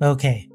Okay,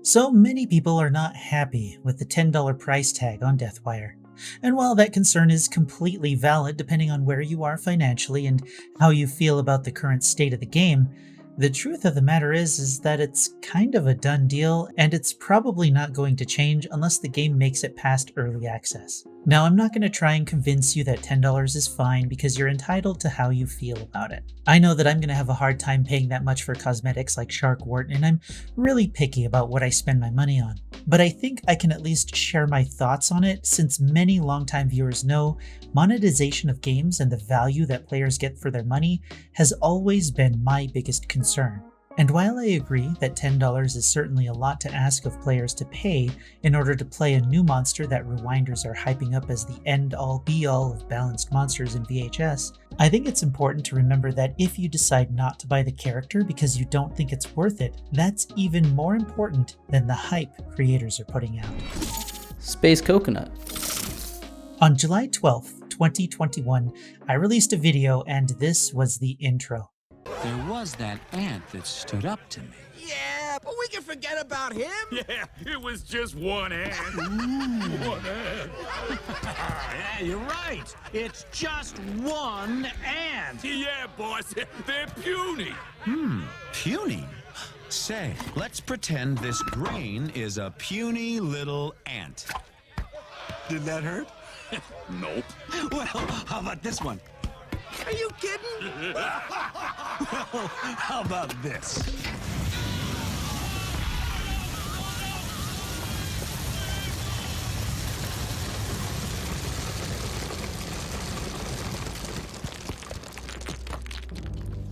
so many people are not happy with the $10 price tag on Deathwire. And while that concern is completely valid depending on where you are financially and how you feel about the current state of the game, the truth of the matter is that it's kind of a done deal and it's probably not going to change unless the game makes it past early access. Now, I'm not going to try and convince you that $10 is fine because you're entitled to how you feel about it. I know that I'm going to have a hard time paying that much for cosmetics like Sharkwort, and I'm really picky about what I spend my money on. But I think I can at least share my thoughts on it, since many longtime viewers know monetization of games and the value that players get for their money has always been my biggest concern. And while I agree that $10 is certainly a lot to ask of players to pay in order to play a new monster that rewinders are hyping up as the end-all be-all of balanced monsters in VHS, I think it's important to remember that if you decide not to buy the character because you don't think it's worth it, that's even more important than the hype creators are putting out. Space Coconut. On July 12th, 2021, I released a video and this was the intro. There was that ant that stood up to me. Yeah, but we can forget about him. Yeah, it was just one ant. One ant. Yeah, you're right. It's just one ant. Yeah, boss, they're puny. Puny? Say, let's pretend this grain is a puny little ant. Did that hurt? Nope. Well, how about this one? Are you kidding? Well, how about this?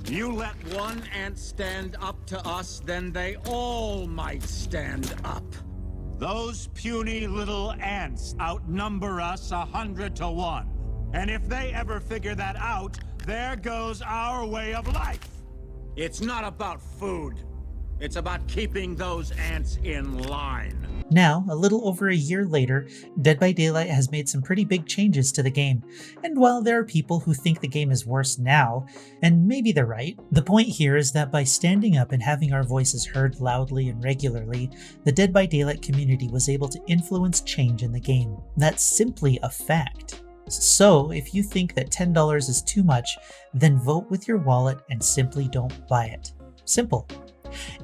You let one ant stand up to us, then they all might stand up. Those puny little ants outnumber us 100 to 1. And if they ever figure that out, there goes our way of life. It's not about food. It's about keeping those ants in line. Now, a little over a year later, Dead by Daylight has made some pretty big changes to the game, and while there are people who think the game is worse now, and maybe they're right, the point here is that by standing up and having our voices heard loudly and regularly, the Dead by Daylight community was able to influence change in the game. That's simply a fact. So, if you think that $10 is too much, then vote with your wallet and simply don't buy it. Simple.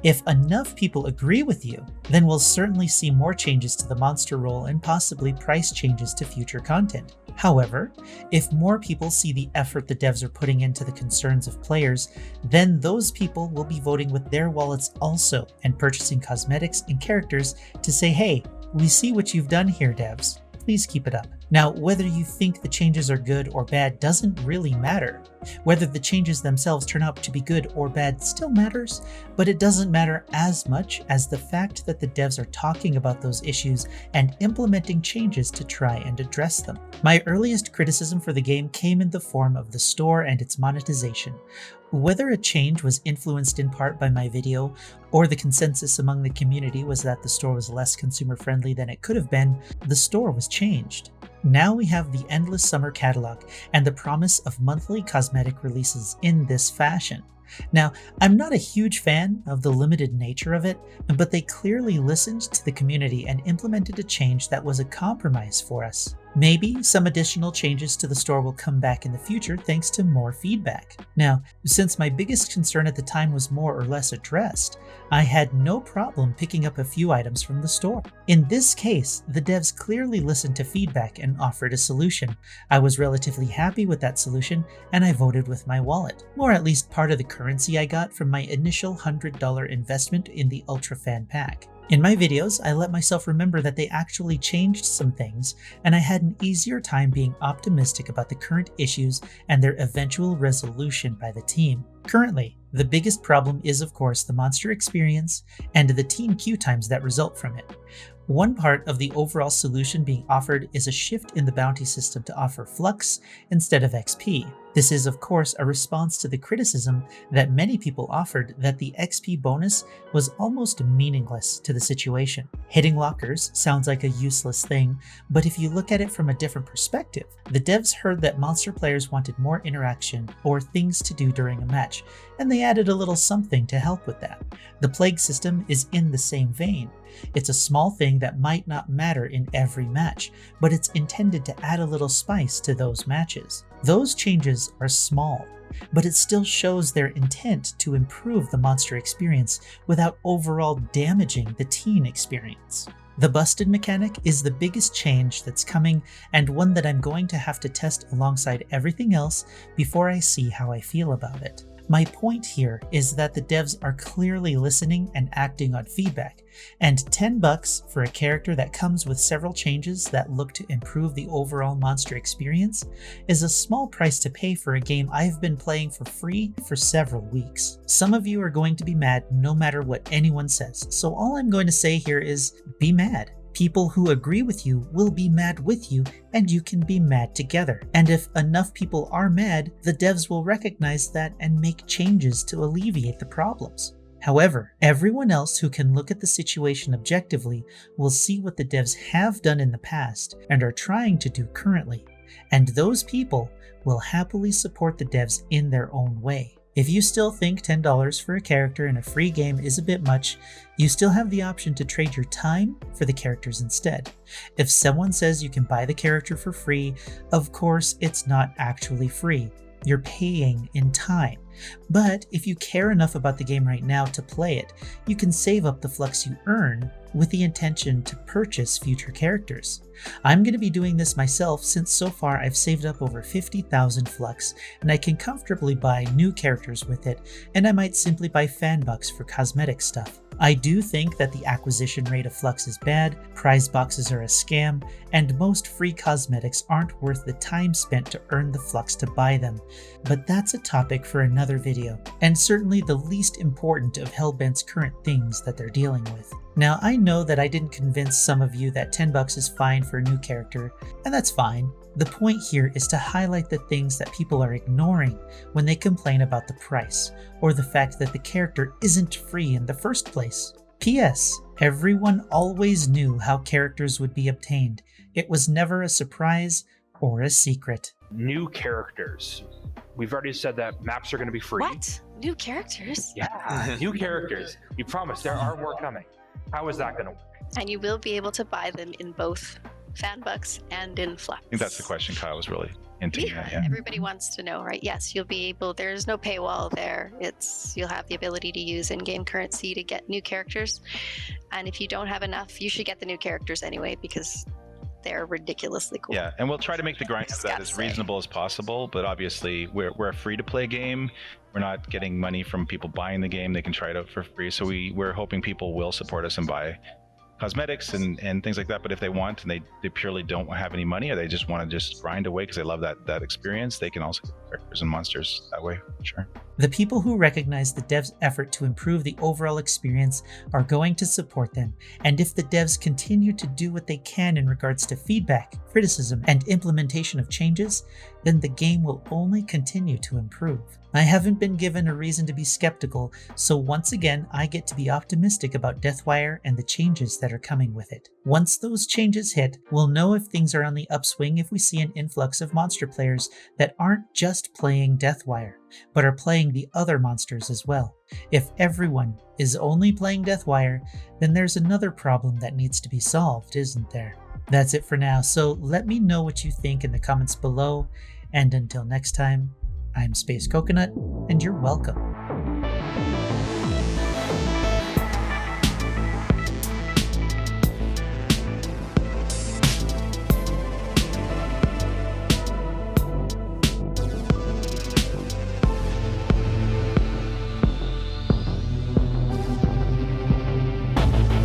If enough people agree with you, then we'll certainly see more changes to the monster role and possibly price changes to future content. However, if more people see the effort the devs are putting into the concerns of players, then those people will be voting with their wallets also and purchasing cosmetics and characters to say, hey, we see what you've done here, devs. Please keep it up. Now, whether you think the changes are good or bad doesn't really matter. Whether the changes themselves turn out to be good or bad still matters, but it doesn't matter as much as the fact that the devs are talking about those issues and implementing changes to try and address them. My earliest criticism for the game came in the form of the store and its monetization. Whether a change was influenced in part by my video, or the consensus among the community was that the store was less consumer-friendly than it could have been, the store was changed. Now we have the endless summer catalog and the promise of monthly cosmetic releases in this fashion. Now, I'm not a huge fan of the limited nature of it, but they clearly listened to the community and implemented a change that was a compromise for us. Maybe some additional changes to the store will come back in the future thanks to more feedback. Now, since my biggest concern at the time was more or less addressed, I had no problem picking up a few items from the store. In this case, the devs clearly listened to feedback and offered a solution. I was relatively happy with that solution, and I voted with my wallet, or at least part of the currency I got from my initial $100 investment in the Ultra Fan Pack. In my videos, I let myself remember that they actually changed some things, and I had an easier time being optimistic about the current issues and their eventual resolution by the team. Currently, the biggest problem is of course the monster experience and the team queue times that result from it. One part of the overall solution being offered is a shift in the bounty system to offer flux instead of XP. This is, of course, a response to the criticism that many people offered that the XP bonus was almost meaningless to the situation. Hitting lockers sounds like a useless thing, but if you look at it from a different perspective, the devs heard that monster players wanted more interaction or things to do during a match, and they added a little something to help with that. The plague system is in the same vein. It's a small thing that might not matter in every match, but it's intended to add a little spice to those matches. Those changes are small, but it still shows their intent to improve the monster experience without overall damaging the teen experience. The busted mechanic is the biggest change that's coming, and one that I'm going to have to test alongside everything else before I see how I feel about it. My point here is that the devs are clearly listening and acting on feedback, and $10 for a character that comes with several changes that look to improve the overall monster experience is a small price to pay for a game I've been playing for free for several weeks. Some of you are going to be mad no matter what anyone says, so all I'm going to say here is be mad. People who agree with you will be mad with you, and you can be mad together. And if enough people are mad, the devs will recognize that and make changes to alleviate the problems. However, everyone else who can look at the situation objectively will see what the devs have done in the past and are trying to do currently, and those people will happily support the devs in their own way. If you still think $10 for a character in a free game is a bit much, you still have the option to trade your time for the characters instead. If someone says you can buy the character for free, of course it's not actually free. You're paying in time. But if you care enough about the game right now to play it, you can save up the flux you earn with the intention to purchase future characters. I'm going to be doing this myself since so far I've saved up over 50,000 flux, and I can comfortably buy new characters with it, and I might simply buy fan bucks for cosmetic stuff. I do think that the acquisition rate of flux is bad, prize boxes are a scam, and most free cosmetics aren't worth the time spent to earn the flux to buy them, but that's a topic for another video, and certainly the least important of Hellbent's current things that they're dealing with. Now, I know that I didn't convince some of you that $10 is fine for a new character, and that's fine. The point here is to highlight the things that people are ignoring when they complain about the price, or the fact that the character isn't free in the first place. P.S. Everyone always knew how characters would be obtained. It was never a surprise or a secret. New characters. We've already said that maps are going to be free. What? New characters? Yeah, new characters. We promise there are more coming. How is that going to work? And you will be able to buy them in both fan bucks and in flux. I think that's the question Kyle was really hinting at. Yeah. Everybody wants to know, right? Yes, you'll be able, there's no paywall there. You'll have the ability to use in-game currency to get new characters. And if you don't have enough, you should get the new characters anyway, because they're ridiculously cool. Yeah, and we'll try to make the grind of that as reasonable as possible, but obviously we're a free-to-play game. We're not getting money from people buying the game. They can try it out for free, so we're hoping people will support us and buy cosmetics and things like that. But if they want and they purely don't have any money, or they just want to just grind away because they love that experience, they can also get characters and monsters that way. Sure. The people who recognize the devs' effort to improve the overall experience are going to support them, and if the devs continue to do what they can in regards to feedback, criticism, and implementation of changes, then the game will only continue to improve. I haven't been given a reason to be skeptical, so once again I get to be optimistic about Deathwire and the changes that are coming with it. Once those changes hit, we'll know if things are on the upswing if we see an influx of monster players that aren't just playing Deathwire, but are playing the other monsters as well. If everyone is only playing Deathwire, then there's another problem that needs to be solved, isn't there? That's it for now, so let me know what you think in the comments below, and until next time, I'm Space Coconut, and you're welcome.